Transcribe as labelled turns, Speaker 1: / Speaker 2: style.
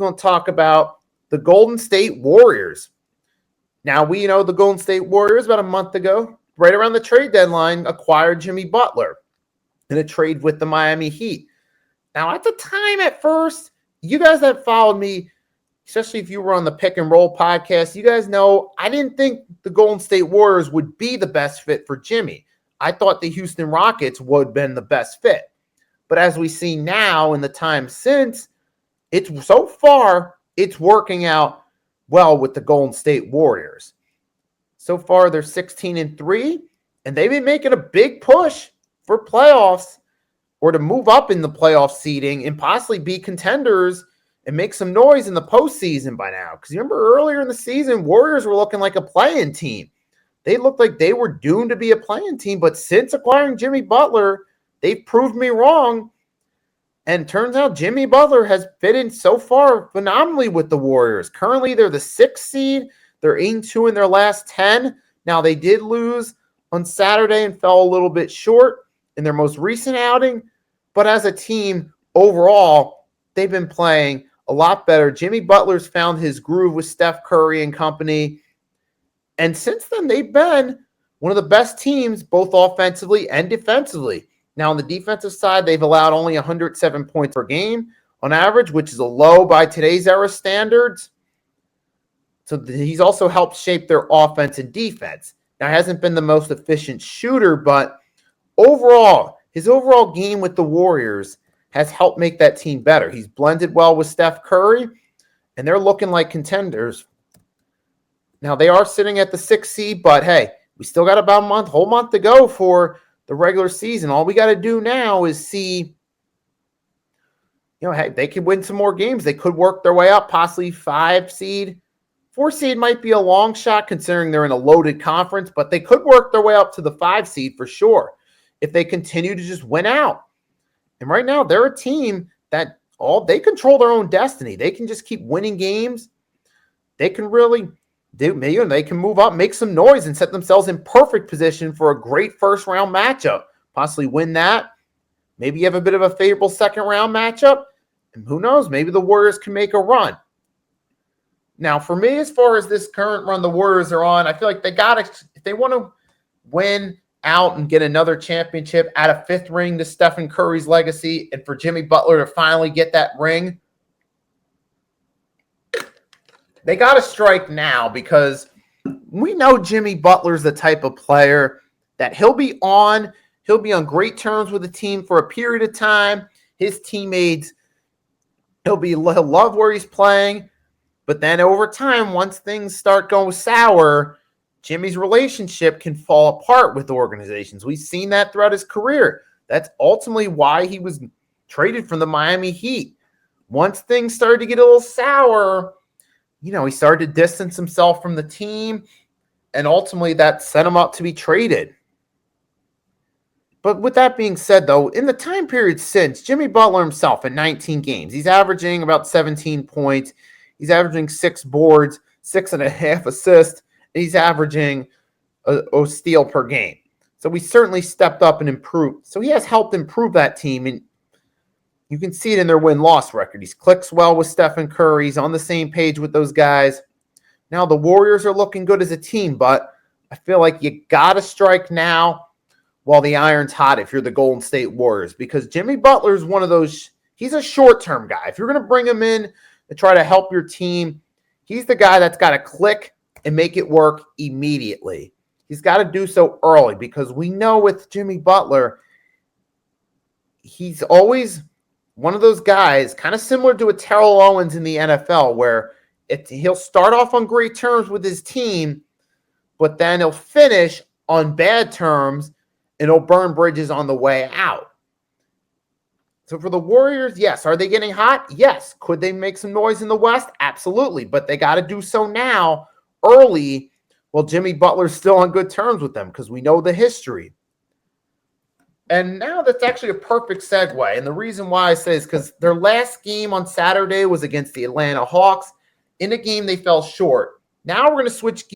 Speaker 1: going to talk about the Golden State Warriors. Now, we know the Golden State Warriors about a month ago, right around the trade deadline, acquired Jimmy Butler in a trade with the Miami Heat. Now, at the time, at first, you guys that followed me, especially if you were on the Pick and Roll podcast, you guys know I didn't think the Golden State Warriors would be the best fit for Jimmy. I thought the Houston Rockets would have been the best fit. But as we see now in the time since, it's working out well with the Golden State Warriors. So far, they're 16-3, and they've been making a big push for playoffs or to move up in the playoff seeding and possibly be contenders and make some noise in the postseason by now. Because you remember earlier in the season, Warriors were looking like a play-in team. They looked like they were doomed to be a play-in team, but since acquiring Jimmy Butler, they've proved me wrong. And turns out Jimmy Butler has fit in so far phenomenally with the Warriors. Currently, they're the 6th seed. They're 8-2 in their last 10. Now, they did lose on Saturday and fell a little bit short in their most recent outing. But as a team, overall, they've been playing a lot better. Jimmy Butler's found his groove with Steph Curry and company. And since then, they've been one of the best teams, both offensively and defensively. Now, on the defensive side, they've allowed only 107 points per game on average, which is a low by today's era standards. So he's also helped shape their offense and defense. Now, he hasn't been the most efficient shooter, but overall, his overall game with the Warriors has helped make that team better. He's blended well with Steph Curry, and they're looking like contenders. Now, they are sitting at the 6th seed, but hey, we still got about a whole month to go for the regular season. All we got to do now is see, hey, they could win some more games. They could work their way up, possibly 5 seed. 4 seed might be a long shot considering they're in a loaded conference, but they could work their way up to the 5 seed for sure if they continue to just win out. And right now, they're a team that they control their own destiny. They can just keep winning games. They can really they can move up, make some noise, and set themselves in perfect position for a great first-round matchup. Possibly win that. Maybe you have a bit of a favorable second-round matchup. And who knows? Maybe the Warriors can make a run. Now, for me, as far as this current run the Warriors are on, I feel like they got to, if they want to win out and get another championship, add a 5th ring to Stephen Curry's legacy, and for Jimmy Butler to finally get that ring, they got to strike now because we know Jimmy Butler's the type of player that he'll be on great terms with the team for a period of time. His teammates, he'll love where he's playing. But then over time, once things start going sour, Jimmy's relationship can fall apart with organizations. We've seen that throughout his career. That's ultimately why he was traded from the Miami Heat. Once things started to get a little sour, he started to distance himself from the team, and ultimately that set him up to be traded. But with that being said, though, in the time period since, Jimmy Butler himself in 19 games, he's averaging about 17 points. He's averaging 6 boards, 6.5 assists, and he's averaging a steal per game. So he certainly stepped up and improved. So he has helped improve that team, and you can see it in their win-loss record. He clicks well with Stephen Curry. He's on the same page with those guys. Now the Warriors are looking good as a team, but I feel like you got to strike now while the iron's hot if you're the Golden State Warriors, because Jimmy Butler is one of those, he's a short-term guy. If you're going to bring him in to try to help your team, he's the guy that's got to click and make it work immediately. He's got to do so early because we know with Jimmy Butler, he's always one of those guys, kind of similar to a Terrell Owens in the NFL, where he'll start off on great terms with his team, but then he'll finish on bad terms and he'll burn bridges on the way out. So for the Warriors, yes. Are they getting hot? Yes. Could they make some noise in the West? Absolutely. But they got to do so now, early, while Jimmy Butler's still on good terms with them, because we know the history. And now that's actually a perfect segue. And the reason why I say is because their last game on Saturday was against the Atlanta Hawks. In a game, they fell short. Now we're going to switch